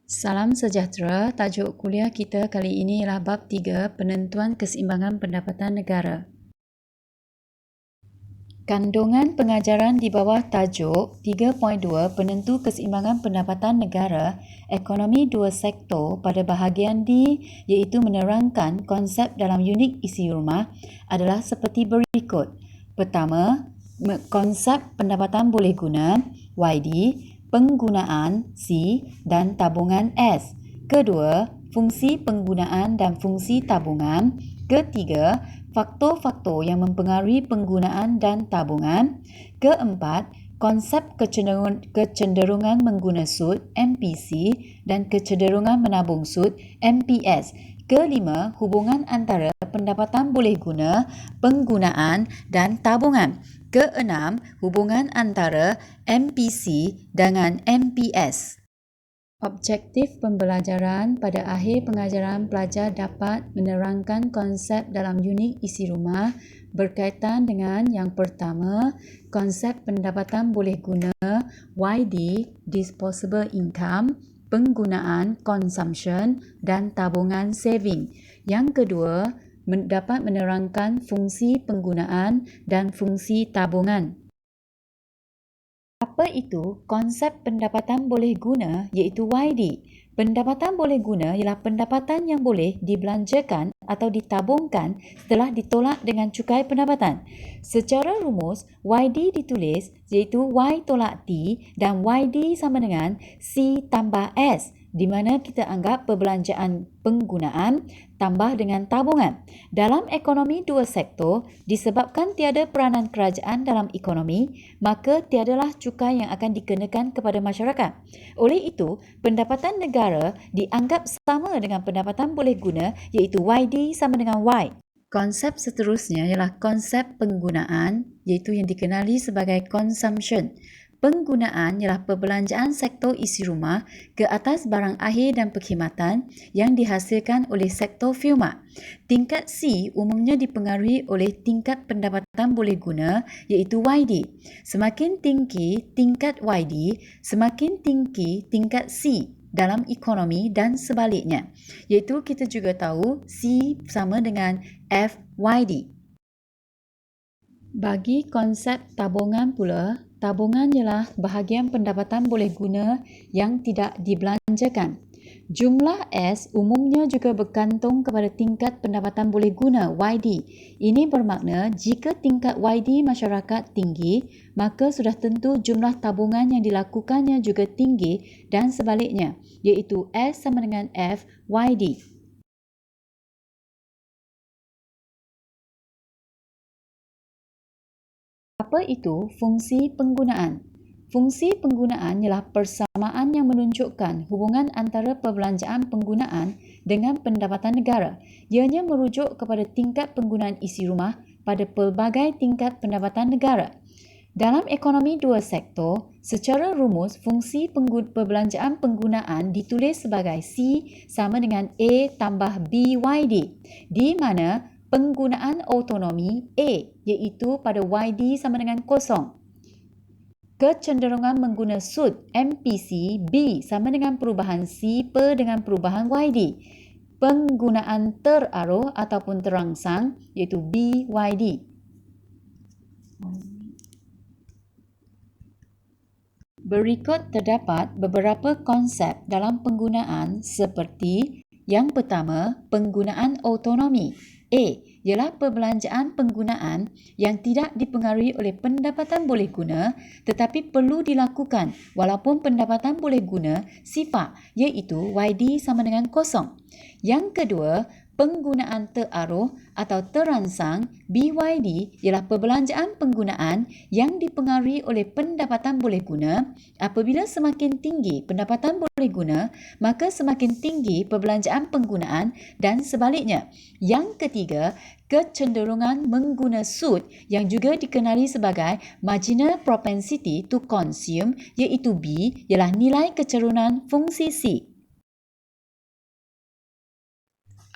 Salam sejahtera, tajuk kuliah kita kali ini ialah bab 3, penentuan keseimbangan pendapatan negara. Kandungan pengajaran di bawah tajuk 3.2 penentu keseimbangan pendapatan negara, ekonomi dua sektor pada bahagian D iaitu menerangkan konsep dalam unit isi rumah adalah seperti berikut. Pertama, konsep pendapatan boleh guna YD, penggunaan C dan tabungan S. Kedua, fungsi penggunaan dan fungsi tabungan. Ketiga, faktor-faktor yang mempengaruhi penggunaan dan tabungan. Keempat, konsep kecenderungan mengguna sud MPC dan kecenderungan menabung sud MPS. Kelima, hubungan antara pendapatan boleh guna, penggunaan dan tabungan. Keenam, hubungan antara MPC dengan MPS. Objektif pembelajaran pada akhir pengajaran pelajar dapat menerangkan konsep dalam unit isi rumah berkaitan dengan yang pertama, konsep pendapatan boleh guna YD, disposable income, penggunaan consumption dan tabungan saving. Yang kedua, dapat menerangkan fungsi penggunaan dan fungsi tabungan. Apa itu konsep pendapatan boleh guna iaitu YD? Pendapatan boleh guna ialah pendapatan yang boleh dibelanjakan atau ditabungkan setelah ditolak dengan cukai pendapatan. Secara rumus, YD ditulis iaitu Y tolak T dan YD sama dengan C tambah S, di mana kita anggap perbelanjaan penggunaan tambah dengan tabungan. Dalam ekonomi dua sektor, disebabkan tiada peranan kerajaan dalam ekonomi, maka tiadalah cukai yang akan dikenakan kepada masyarakat. Oleh itu, pendapatan negara dianggap sama dengan pendapatan boleh guna iaitu YD sama dengan Y. Konsep seterusnya ialah konsep penggunaan iaitu yang dikenali sebagai consumption. Penggunaan ialah perbelanjaan sektor isi rumah ke atas barang akhir dan perkhidmatan yang dihasilkan oleh sektor firma. Tingkat C umumnya dipengaruhi oleh tingkat pendapatan boleh guna iaitu YD. Semakin tinggi tingkat YD, semakin tinggi tingkat C dalam ekonomi dan sebaliknya. Iaitu kita juga tahu C sama dengan FYD. Bagi konsep tabungan pula, tabungan ialah bahagian pendapatan boleh guna yang tidak dibelanjakan. Jumlah S umumnya juga bergantung kepada tingkat pendapatan boleh guna YD. Ini bermakna jika tingkat YD masyarakat tinggi, maka sudah tentu jumlah tabungan yang dilakukannya juga tinggi dan sebaliknya, iaitu S sama dengan F YD. Apa itu fungsi penggunaan? Fungsi penggunaan ialah persamaan yang menunjukkan hubungan antara perbelanjaan penggunaan dengan pendapatan negara. Ianya merujuk kepada tingkat penggunaan isi rumah pada pelbagai tingkat pendapatan negara. Dalam ekonomi dua sektor, secara rumus fungsi perbelanjaan penggunaan ditulis sebagai C sama dengan A tambah BYD, di mana penggunaan autonomi A iaitu pada YD sama dengan kosong. Kecenderungan mengguna sud MPC B sama dengan perubahan C per dengan perubahan YD. Penggunaan teraruh ataupun terangsang iaitu BYD. Berikut terdapat beberapa konsep dalam penggunaan seperti yang pertama, penggunaan autonomi. A ialah perbelanjaan penggunaan yang tidak dipengaruhi oleh pendapatan boleh guna tetapi perlu dilakukan walaupun pendapatan boleh guna sifat iaitu YD sama dengan kosong. Yang kedua, penggunaan teraruh atau terangsang BYD ialah perbelanjaan penggunaan yang dipengaruhi oleh pendapatan boleh guna. Apabila semakin tinggi pendapatan boleh guna, maka semakin tinggi perbelanjaan penggunaan dan sebaliknya. Yang ketiga, kecenderungan mengguna sud yang juga dikenali sebagai marginal propensity to consume iaitu B ialah nilai kecerunan fungsi C.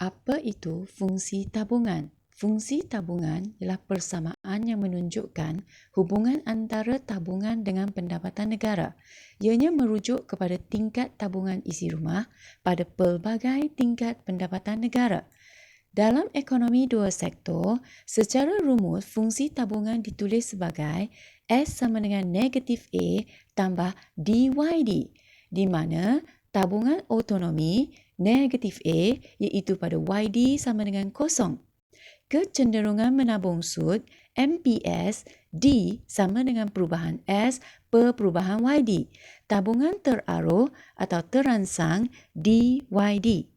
Apa itu fungsi tabungan? Fungsi tabungan ialah persamaan yang menunjukkan hubungan antara tabungan dengan pendapatan negara. Ianya merujuk kepada tingkat tabungan isi rumah pada pelbagai tingkat pendapatan negara. Dalam ekonomi dua sektor, secara rumus fungsi tabungan ditulis sebagai S sama dengan negatif A tambah DYD, di mana tabungan autonomi negatif A iaitu pada YD sama dengan kosong. Kecenderungan menabung sud MPS D sama dengan perubahan S per perubahan YD. Tabungan teraruh atau teransang DYD.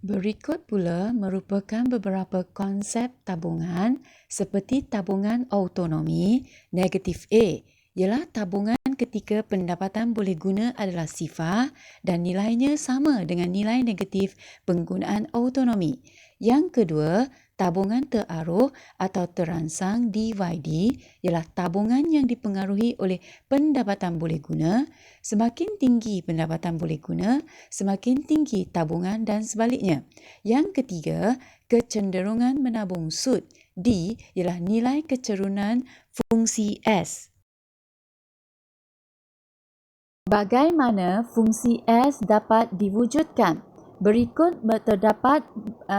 Berikut pula merupakan beberapa konsep tabungan seperti tabungan autonomi negatif A ialah tabungan ketika pendapatan boleh guna adalah sifar dan nilainya sama dengan nilai negatif penggunaan autonomi. Yang kedua, tabungan teraruh atau teransang DYD ialah tabungan yang dipengaruhi oleh pendapatan boleh guna. Semakin tinggi pendapatan boleh guna, semakin tinggi tabungan dan sebaliknya. Yang ketiga, kecenderungan menabung sud D ialah nilai kecerunan fungsi S. Bagaimana fungsi S dapat diwujudkan? Berikut terdapat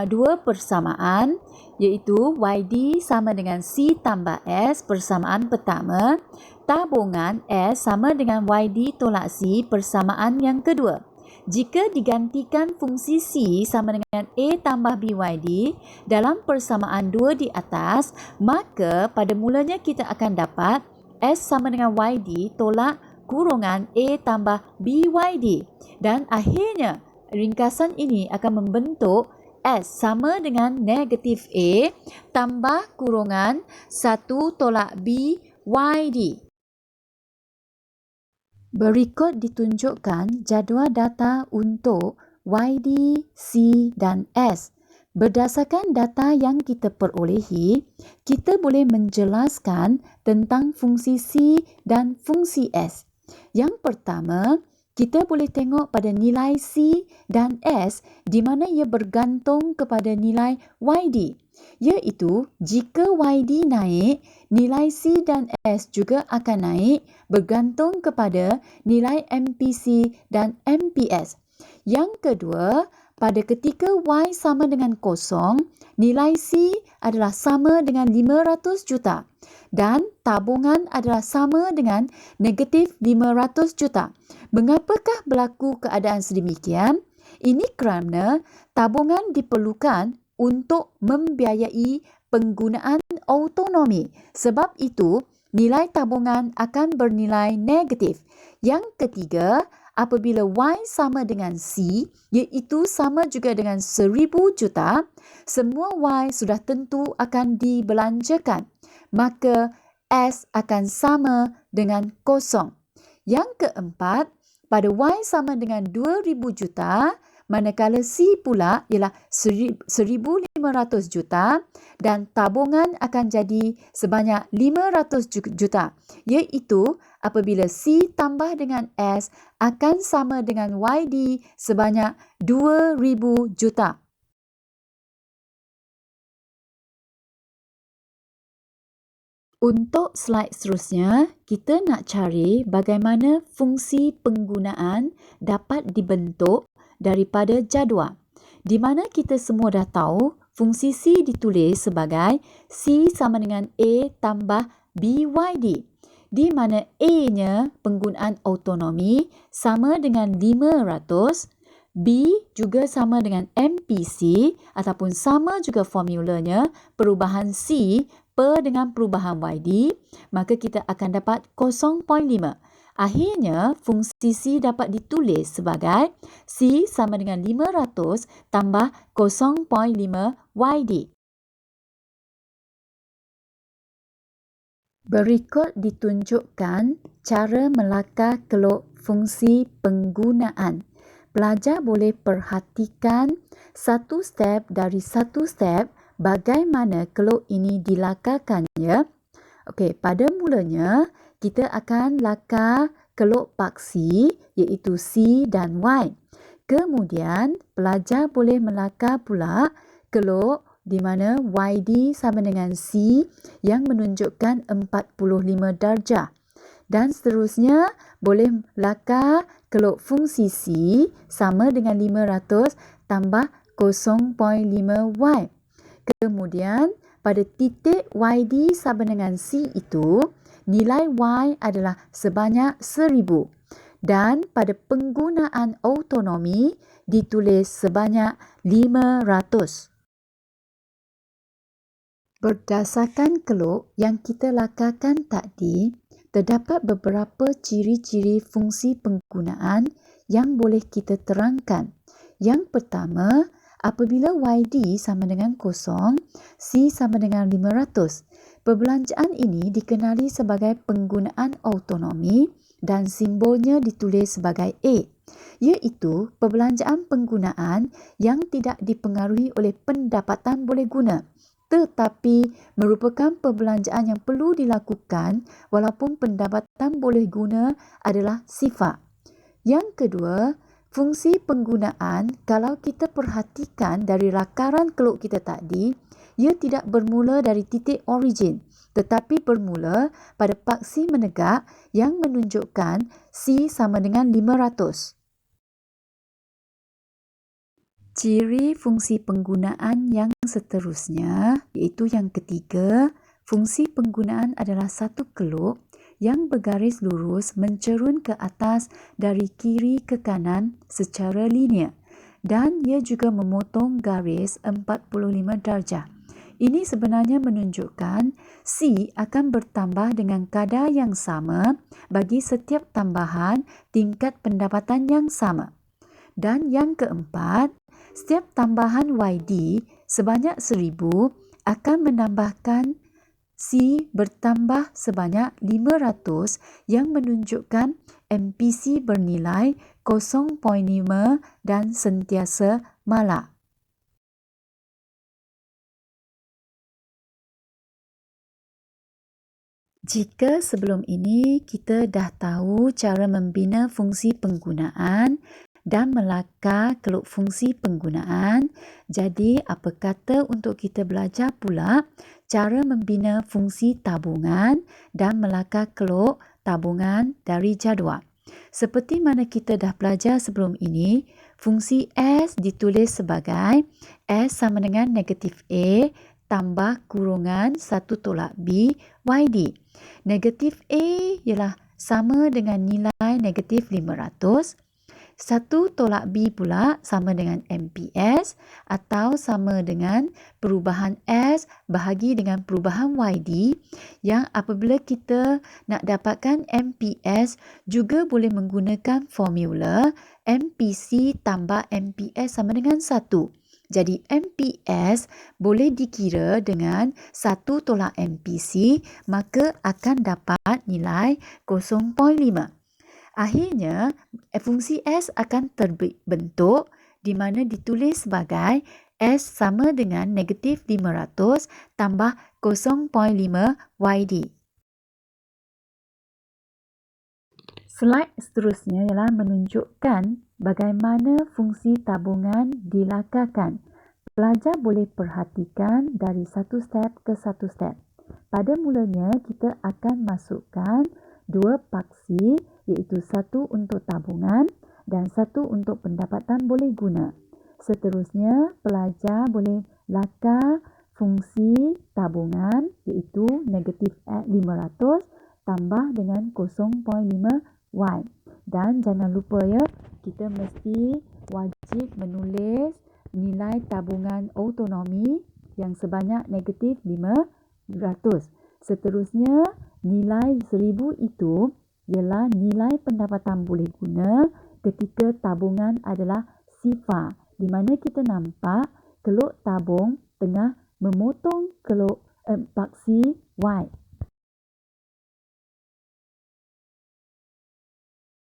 dua persamaan iaitu YD sama dengan C tambah S. Persamaan pertama, tabungan S sama dengan YD tolak C. Persamaan yang kedua. Jika digantikan fungsi C sama dengan A tambah BYD dalam persamaan dua di atas, maka pada mulanya kita akan dapat S sama dengan YD tolak kurungan A tambah BYD. Dan akhirnya, ringkasan ini akan membentuk S sama dengan negatif A tambah kurungan 1 tolak BYD. Berikut ditunjukkan jadual data untuk YD, C dan S. Berdasarkan data yang kita perolehi, kita boleh menjelaskan tentang fungsi C dan fungsi S. Yang pertama, kita boleh tengok pada nilai C dan S di mana ia bergantung kepada nilai YD. Iaitu, jika YD naik, nilai C dan S juga akan naik bergantung kepada nilai MPC dan MPS. Yang kedua, pada ketika Y sama dengan kosong, nilai C adalah sama dengan 500 juta dan tabungan adalah sama dengan negatif 500 juta. Mengapakah berlaku keadaan sedemikian? Ini kerana tabungan diperlukan untuk membiayai penggunaan autonomi. Sebab itu, nilai tabungan akan bernilai negatif. Yang ketiga, apabila Y sama dengan C, iaitu sama juga dengan 1,000 juta, semua Y sudah tentu akan dibelanjakan. Maka S akan sama dengan kosong. Yang keempat, pada Y sama dengan 2,000 juta, manakala C pula ialah 1,500 juta dan tabungan akan jadi sebanyak 500 juta. Iaitu apabila C tambah dengan S akan sama dengan YD sebanyak 2,000 juta. Untuk slide seterusnya, kita nak cari bagaimana fungsi penggunaan dapat dibentuk daripada jadual. Di mana kita semua dah tahu fungsi C ditulis sebagai C sama dengan A tambah BYD. Di mana A-nya penggunaan autonomi sama dengan 500, B juga sama dengan MPC ataupun sama juga formulanya perubahan C per dengan perubahan YD, maka kita akan dapat 0.5. Akhirnya, fungsi C dapat ditulis sebagai C sama dengan 500 tambah 0.5 YD. Berikut ditunjukkan cara melakar keluk fungsi penggunaan. Pelajar boleh perhatikan satu step dari satu step bagaimana keluk ini dilakarkannya. Okey, pada mulanya kita akan lakar keluk paksi iaitu C dan Y. Kemudian pelajar boleh melakar pula keluk di mana YD sama dengan C yang menunjukkan 45 darjah. Dan seterusnya boleh lakar keluk fungsi C sama dengan 500 tambah 0.5Y. Kemudian pada titik YD sama dengan C itu, nilai Y adalah sebanyak 1000 dan pada penggunaan autonomi ditulis sebanyak 500. Berdasarkan keluk yang kita lakarkan tadi, terdapat beberapa ciri-ciri fungsi penggunaan yang boleh kita terangkan. Yang pertama, apabila YD sama dengan 0, C sama dengan 500. Perbelanjaan ini dikenali sebagai penggunaan autonomi dan simbolnya ditulis sebagai A, iaitu perbelanjaan penggunaan yang tidak dipengaruhi oleh pendapatan boleh guna, tetapi merupakan perbelanjaan yang perlu dilakukan walaupun pendapatan boleh guna adalah sifar. Yang kedua, fungsi penggunaan kalau kita perhatikan dari lakaran keluk kita tadi, ia tidak bermula dari titik origin tetapi bermula pada paksi menegak yang menunjukkan C sama dengan 500. Ciri fungsi penggunaan yang seterusnya iaitu yang ketiga, fungsi penggunaan adalah satu keluk yang bergaris lurus mencerun ke atas dari kiri ke kanan secara linear dan ia juga memotong garis 45 darjah. Ini sebenarnya menunjukkan C akan bertambah dengan kadar yang sama bagi setiap tambahan tingkat pendapatan yang sama. Dan yang keempat, setiap tambahan YD sebanyak 1000 akan menambahkan C bertambah sebanyak 500 yang menunjukkan MPC bernilai 0.5 dan sentiasa malak. Jika sebelum ini kita dah tahu cara membina fungsi penggunaan dan melakar keluk fungsi penggunaan, jadi apa kata untuk kita belajar pula cara membina fungsi tabungan dan melakar keluk tabungan dari jadual. Seperti mana kita dah belajar sebelum ini, fungsi S ditulis sebagai S sama dengan negatif A tambah kurungan 1 tolak B YD. Negatif A ialah sama dengan nilai negatif 500. 1 tolak B pula sama dengan MPS atau sama dengan perubahan S bahagi dengan perubahan YD yang apabila kita nak dapatkan MPS juga boleh menggunakan formula MPC tambah MPS sama dengan 1. Jadi MPS boleh dikira dengan 1 tolak MPC, maka akan dapat nilai 0.5. Akhirnya, fungsi S akan terbentuk di mana ditulis sebagai S sama dengan negatif 500 tambah 0.5 YD. Slide seterusnya ialah menunjukkan bagaimana fungsi tabungan dilakarkan. Pelajar boleh perhatikan dari satu step ke satu step. Pada mulanya, kita akan masukkan 2 paksi iaitu 1 untuk tabungan dan 1 untuk pendapatan boleh guna. Seterusnya, pelajar boleh lakar fungsi tabungan iaitu negatif 500 tambah dengan 0.5 Y. Dan jangan lupa ya, kita mesti wajib menulis nilai tabungan autonomi yang sebanyak negatif 500. Seterusnya, nilai 1000 itu ialah nilai pendapatan boleh guna ketika tabungan adalah sifar, di mana kita nampak keluk tabung tengah memotong keluk paksi Y.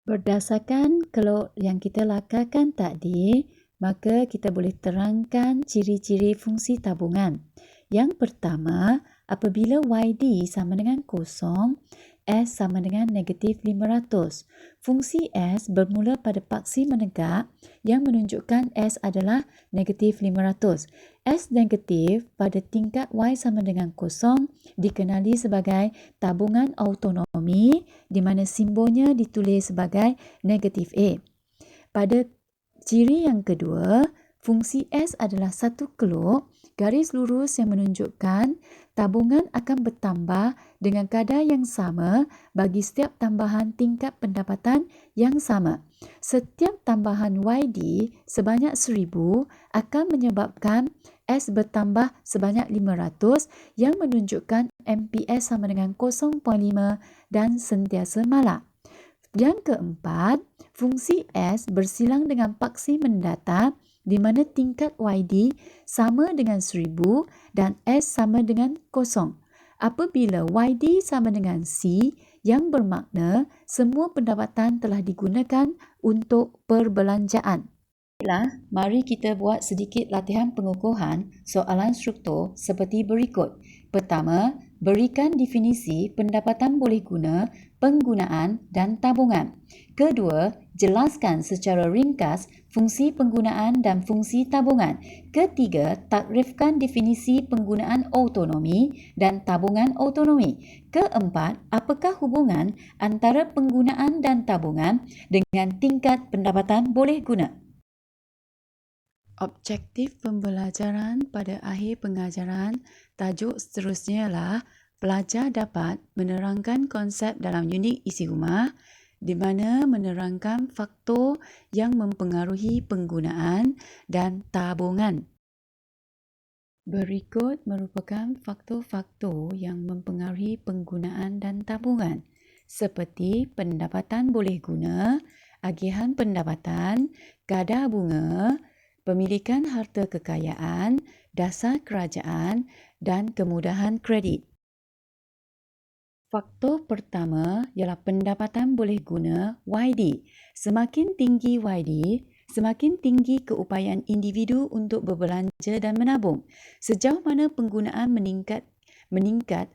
Berdasarkan keluk yang kita lakarkan tadi, maka kita boleh terangkan ciri-ciri fungsi tabungan. Yang pertama, apabila YD sama dengan 0, S sama dengan negatif 500. Fungsi S bermula pada paksi menegak yang menunjukkan S adalah negatif 500. S negatif pada tingkat Y sama dengan kosong dikenali sebagai tabungan autonomi di mana simbolnya ditulis sebagai negatif A. Pada ciri yang kedua, fungsi S adalah satu keluk garis lurus yang menunjukkan tabungan akan bertambah dengan kadar yang sama bagi setiap tambahan tingkat pendapatan yang sama. Setiap tambahan YD sebanyak 1,000 akan menyebabkan S bertambah sebanyak 500 yang menunjukkan MPS sama dengan 0.5 dan sentiasa malak. Yang keempat, fungsi S bersilang dengan paksi mendata di mana tingkat YD sama dengan 1,000 dan S sama dengan kosong. Apabila YD sama dengan C, yang bermakna semua pendapatan telah digunakan untuk perbelanjaan. Baiklah, mari kita buat sedikit latihan pengukuhan soalan struktur seperti berikut. Pertama, berikan definisi pendapatan boleh guna, penggunaan dan tabungan. Kedua, jelaskan secara ringkas fungsi penggunaan dan fungsi tabungan. Ketiga, takrifkan definisi penggunaan autonomi dan tabungan autonomi. Keempat, apakah hubungan antara penggunaan dan tabungan dengan tingkat pendapatan boleh guna? Objektif pembelajaran pada akhir pengajaran, tajuk seterusnya ialah pelajar dapat menerangkan konsep dalam unit isi rumah di mana menerangkan faktor yang mempengaruhi penggunaan dan tabungan. Berikut merupakan faktor-faktor yang mempengaruhi penggunaan dan tabungan seperti pendapatan boleh guna, agihan pendapatan, kadar bunga, pemilikan harta kekayaan, dasar kerajaan dan kemudahan kredit. Faktor pertama ialah pendapatan boleh guna YD. Semakin tinggi YD, semakin tinggi keupayaan individu untuk berbelanja dan menabung. Sejauh mana penggunaan meningkat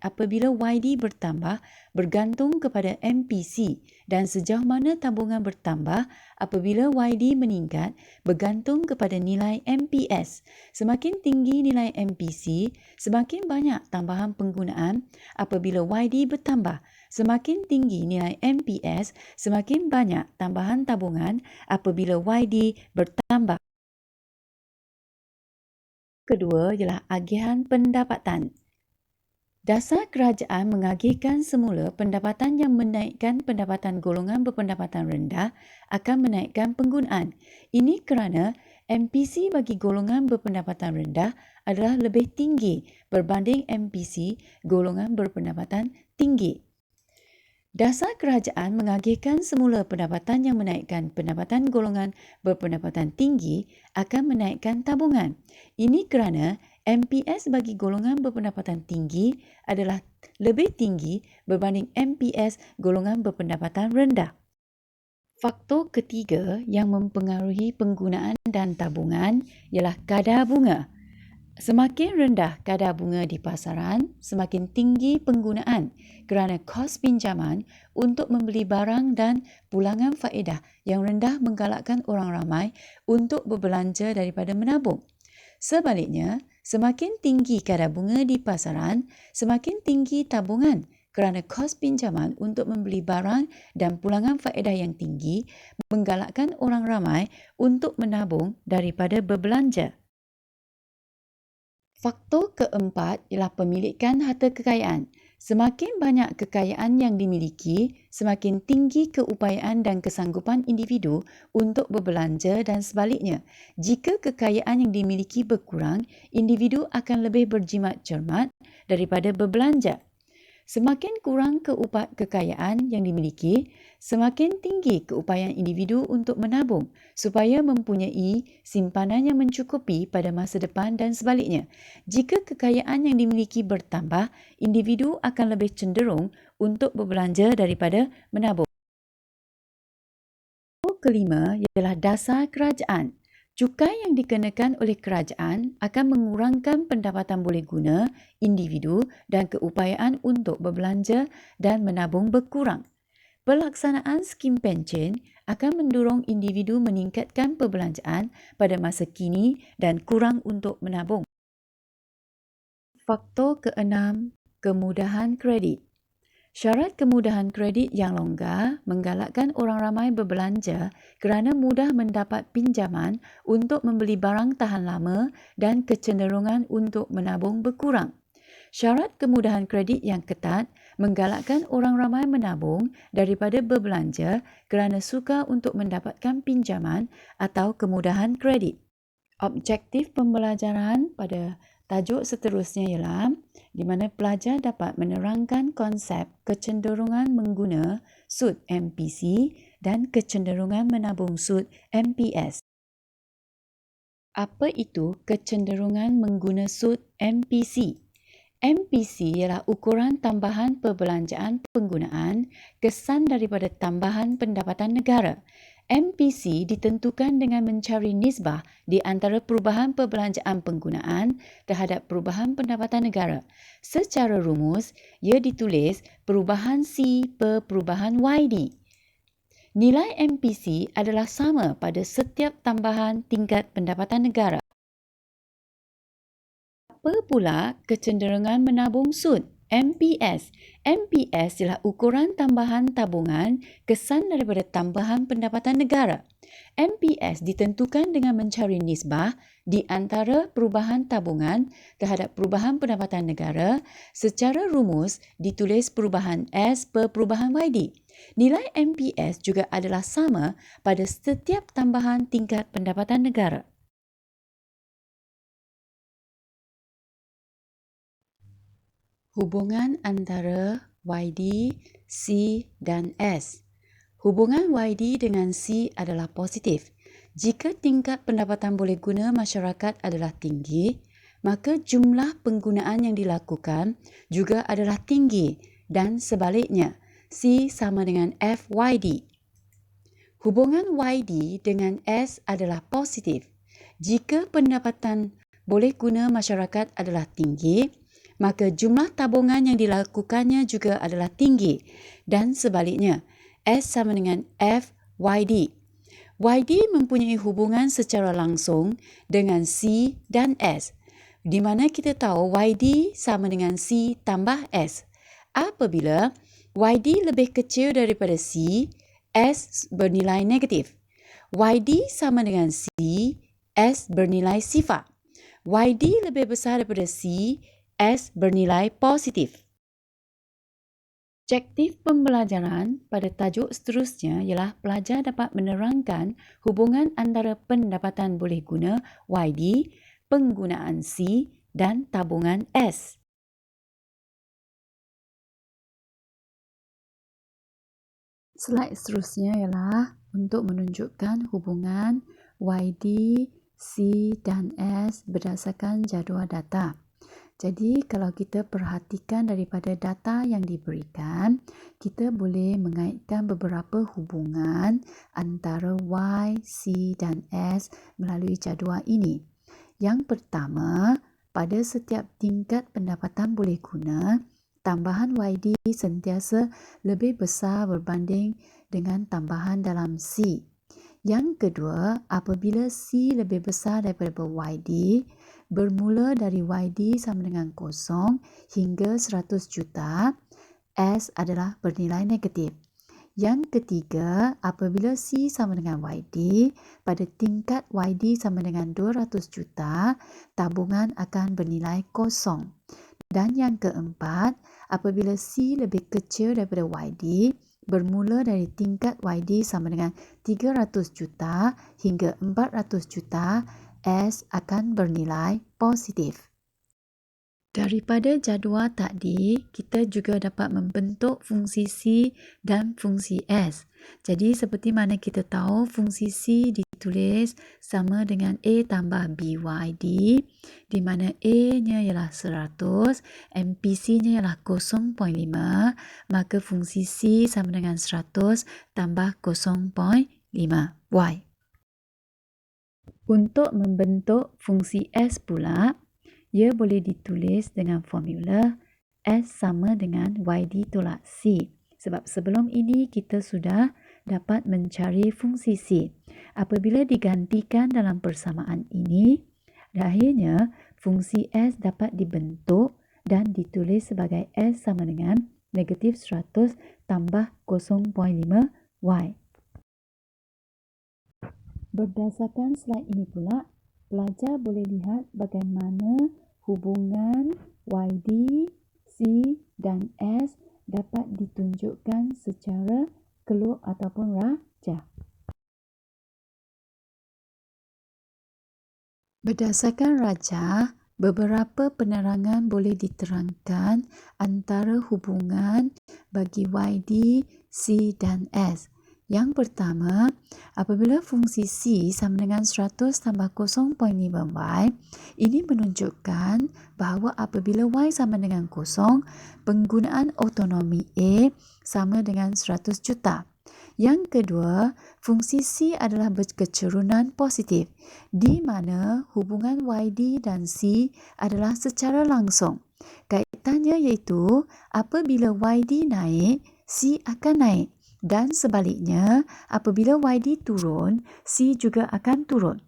apabila YD bertambah bergantung kepada MPC dan sejauh mana tabungan bertambah apabila YD meningkat bergantung kepada nilai MPS. Semakin tinggi nilai MPC, semakin banyak tambahan penggunaan apabila YD bertambah. Semakin tinggi nilai MPS, semakin banyak tambahan tabungan apabila YD bertambah. Kedua ialah agihan pendapatan. Dasar kerajaan mengagihkan semula pendapatan yang menaikkan pendapatan golongan berpendapatan rendah akan menaikkan penggunaan. Ini kerana MPC bagi golongan berpendapatan rendah adalah lebih tinggi berbanding MPC golongan berpendapatan tinggi. Dasar kerajaan mengagihkan semula pendapatan yang menaikkan pendapatan golongan berpendapatan tinggi akan menaikkan tabungan. Ini kerana MPS bagi golongan berpendapatan tinggi adalah lebih tinggi berbanding MPS golongan berpendapatan rendah. Faktor ketiga yang mempengaruhi penggunaan dan tabungan ialah kadar bunga. Semakin rendah kadar bunga di pasaran, semakin tinggi penggunaan kerana kos pinjaman untuk membeli barang dan pulangan faedah yang rendah menggalakkan orang ramai untuk berbelanja daripada menabung. Sebaliknya, semakin tinggi kadar bunga di pasaran, semakin tinggi tabungan kerana kos pinjaman untuk membeli barang dan pulangan faedah yang tinggi menggalakkan orang ramai untuk menabung daripada berbelanja. Faktor keempat ialah pemilikan harta kekayaan. Semakin banyak kekayaan yang dimiliki, semakin tinggi keupayaan dan kesanggupan individu untuk berbelanja dan sebaliknya. Jika kekayaan yang dimiliki berkurang, individu akan lebih berjimat cermat daripada berbelanja. Semakin kurang kekayaan yang dimiliki, semakin tinggi keupayaan individu untuk menabung supaya mempunyai simpanan yang mencukupi pada masa depan dan sebaliknya. Jika kekayaan yang dimiliki bertambah, individu akan lebih cenderung untuk berbelanja daripada menabung. Kelima ialah dasar kerajaan. Cukai yang dikenakan oleh kerajaan akan mengurangkan pendapatan boleh guna individu dan keupayaan untuk berbelanja dan menabung berkurang. Pelaksanaan skim pencen akan mendorong individu meningkatkan perbelanjaan pada masa kini dan kurang untuk menabung. Faktor keenam, kemudahan kredit. Syarat kemudahan kredit yang longgar menggalakkan orang ramai berbelanja kerana mudah mendapat pinjaman untuk membeli barang tahan lama dan kecenderungan untuk menabung berkurang. Syarat kemudahan kredit yang ketat menggalakkan orang ramai menabung daripada berbelanja kerana sukar untuk mendapatkan pinjaman atau kemudahan kredit. Objektif pembelajaran pada tajuk seterusnya ialah di mana pelajar dapat menerangkan konsep kecenderungan mengguna sud MPC dan kecenderungan menabung sud MPS. Apa itu kecenderungan mengguna sud MPC? MPC ialah ukuran tambahan perbelanjaan penggunaan kesan daripada tambahan pendapatan negara. MPC ditentukan dengan mencari nisbah di antara perubahan perbelanjaan penggunaan terhadap perubahan pendapatan negara. Secara rumus, ia ditulis perubahan C per perubahan YD. Nilai MPC adalah sama pada setiap tambahan tingkat pendapatan negara. Apa pula kecenderungan menabung sud? MPS. MPS ialah ukuran tambahan tabungan kesan daripada tambahan pendapatan negara. MPS ditentukan dengan mencari nisbah di antara perubahan tabungan terhadap perubahan pendapatan negara. Secara rumus ditulis perubahan S per perubahan YD. Nilai MPS juga adalah sama pada setiap tambahan tingkat pendapatan negara. Hubungan antara YD, C dan S. Hubungan YD dengan C adalah positif. Jika tingkat pendapatan boleh guna masyarakat adalah tinggi, maka jumlah penggunaan yang dilakukan juga adalah tinggi dan sebaliknya, C sama dengan FYD. Hubungan YD dengan S adalah positif. Jika pendapatan boleh guna masyarakat adalah tinggi, maka jumlah tabungan yang dilakukannya juga adalah tinggi dan sebaliknya, S sama dengan FYD. YD mempunyai hubungan secara langsung dengan C dan S, di mana kita tahu YD sama dengan C tambah S. Apabila YD lebih kecil daripada C, S bernilai negatif. YD sama dengan C, S bernilai sifar. YD lebih besar daripada C, S bernilai positif. Objektif pembelajaran pada tajuk seterusnya ialah pelajar dapat menerangkan hubungan antara pendapatan boleh guna YD, penggunaan C dan tabungan S. Slide seterusnya ialah untuk menunjukkan hubungan YD, C dan S berdasarkan jadual data. Jadi kalau kita perhatikan daripada data yang diberikan, kita boleh mengaitkan beberapa hubungan antara Y, C dan S melalui jadual ini. Yang pertama, pada setiap tingkat pendapatan boleh guna, tambahan YD sentiasa lebih besar berbanding dengan tambahan dalam C. Yang kedua, apabila C lebih besar daripada YD, bermula dari YD sama dengan 0 hingga 100 juta, S adalah bernilai negatif. Yang ketiga, apabila C sama dengan YD, pada tingkat YD sama dengan 200 juta, tabungan akan bernilai 0. Dan yang keempat, apabila C lebih kecil daripada YD, bermula dari tingkat YD sama dengan 300 juta hingga 400 juta, S akan bernilai positif. Daripada jadual tadi, kita juga dapat membentuk fungsi C dan fungsi S. Jadi seperti mana kita tahu, fungsi C ditulis sama dengan A tambah BYD, di mana A-nya ialah 100, MPC-nya ialah 0.5, maka fungsi C sama dengan 100 tambah 0.5Y. Untuk membentuk fungsi S pula, ia boleh ditulis dengan formula S sama dengan YD tolak C. Sebab sebelum ini kita sudah dapat mencari fungsi C. Apabila digantikan dalam persamaan ini, akhirnya fungsi S dapat dibentuk dan ditulis sebagai S sama dengan negatif 100 tambah 0.5 Y. Berdasarkan slide ini pula, pelajar boleh lihat bagaimana hubungan YD, C dan S dapat ditunjukkan secara keluk ataupun rajah. Berdasarkan rajah, beberapa penerangan boleh diterangkan antara hubungan bagi YD, C dan S. Yang pertama, apabila fungsi C sama dengan 100 tambah 0.5Y, ini menunjukkan bahawa apabila Y sama dengan 0, penggunaan autonomi A sama dengan 100 juta. Yang kedua, fungsi C adalah berkecerunan positif, di mana hubungan YD dan C adalah secara langsung. Kaitannya iaitu apabila YD naik, C akan naik. Dan sebaliknya, apabila YD turun, C juga akan turun.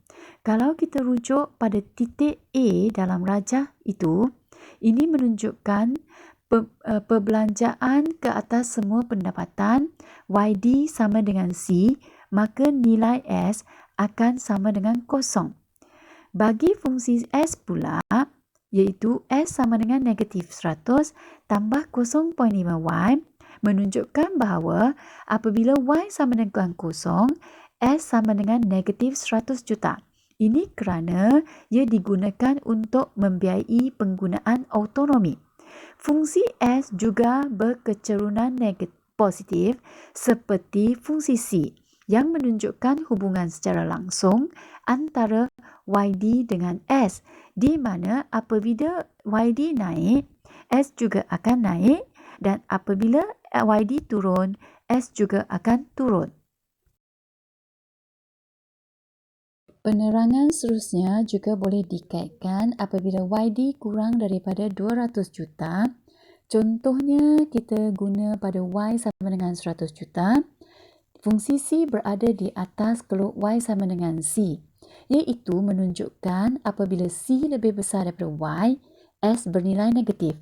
Kalau kita rujuk pada titik A dalam rajah itu, ini menunjukkan perbelanjaan ke atas semua pendapatan YD sama dengan C, maka nilai S akan sama dengan 0. Bagi fungsi S pula, iaitu S sama dengan negatif 100 tambah 0.5Y, menunjukkan bahawa apabila Y sama dengan 0, S sama dengan negatif 100 juta. Ini kerana ia digunakan untuk membiayai penggunaan autonomi. Fungsi S juga berkecerunan positif seperti fungsi C yang menunjukkan hubungan secara langsung antara YD dengan S, di mana apabila YD naik, S juga akan naik, dan apabila YD turun, S juga akan turun. Penerangan seterusnya juga boleh dikaitkan apabila YD kurang daripada 200 juta. Contohnya, kita guna pada Y sama dengan 100 juta. Fungsi C berada di atas keluk Y sama dengan C, iaitu menunjukkan apabila C lebih besar daripada Y, S bernilai negatif.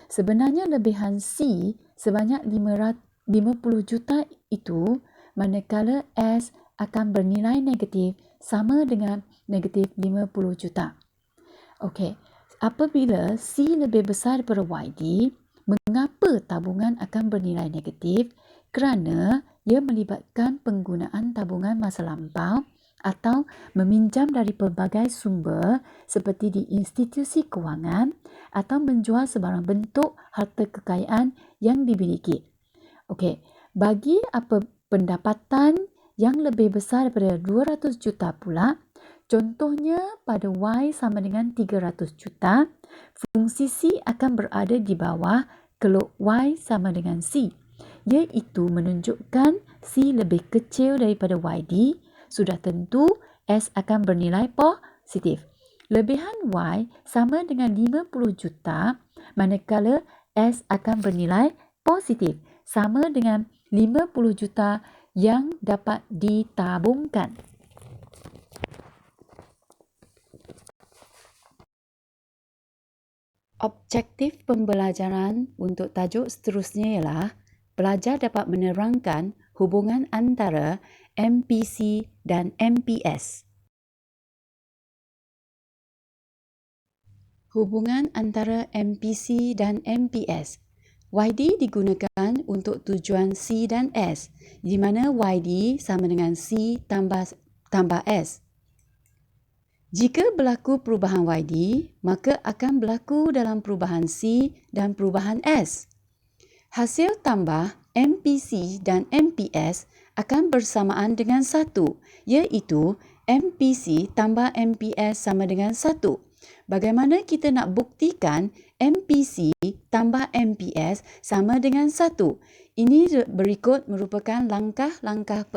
Sebenarnya lebihan C sebanyak 50 juta itu, manakala S akan bernilai negatif sama dengan negatif 50 juta. Okey, apabila C lebih besar daripada YD, mengapa tabungan akan bernilai negatif? Kerana ia melibatkan penggunaan tabungan masa lampau atau meminjam dari pelbagai sumber seperti di institusi kewangan atau menjual sebarang bentuk harta kekayaan yang dimiliki. Okey, bagi pendapatan yang lebih besar daripada 200 juta pula, contohnya pada Y sama dengan 300 juta, fungsi C akan berada di bawah keluk Y sama dengan C, iaitu menunjukkan C lebih kecil daripada YD. Sudah tentu S akan bernilai positif. Lebihan Y sama dengan 50 juta, manakala S akan bernilai positif, sama dengan 50 juta yang dapat ditabungkan. Objektif pembelajaran untuk tajuk seterusnya ialah pelajar dapat menerangkan hubungan antara MPC dan MPS. Hubungan antara MPC dan MPS. YD digunakan untuk tujuan C dan S, di mana YD sama dengan C tambah S. Jika berlaku perubahan YD, maka akan berlaku dalam perubahan C dan perubahan S. Hasil tambah MPC dan MPS akan bersamaan dengan 1, iaitu MPC tambah MPS sama dengan 1. Bagaimana kita nak buktikan MPC tambah MPS sama dengan 1? Ini berikut merupakan langkah-langkah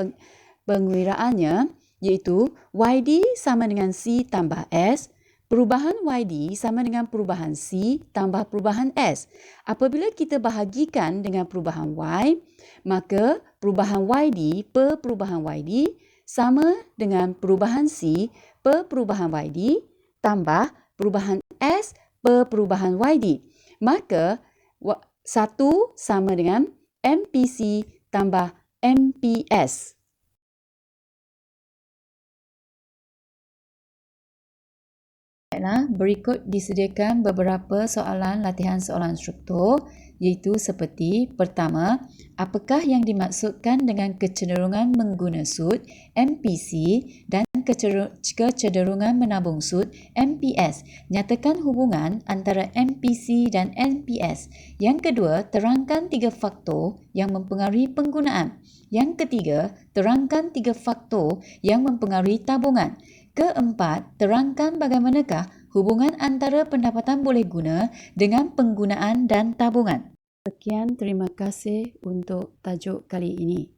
pengiraannya. iaitu YD sama dengan C tambah S, perubahan YD sama dengan perubahan C tambah perubahan S. Apabila kita bahagikan dengan perubahan Y, maka perubahan YD per perubahan YD sama dengan perubahan C per perubahan YD tambah perubahan S per perubahan YD. Maka 1 sama dengan MPC tambah MPS. Berikut disediakan beberapa soalan latihan soalan struktur, iaitu seperti pertama, apakah yang dimaksudkan dengan kecenderungan mengguna sud MPC dan kecenderungan menabung sud MPS? Nyatakan hubungan antara MPC dan MPS. Yang kedua, terangkan 3 faktor yang mempengaruhi penggunaan. Yang ketiga, terangkan 3 faktor yang mempengaruhi tabungan. Keempat, terangkan bagaimanakah hubungan antara pendapatan boleh guna dengan penggunaan dan tabungan. Sekian, terima kasih untuk tajuk kali ini.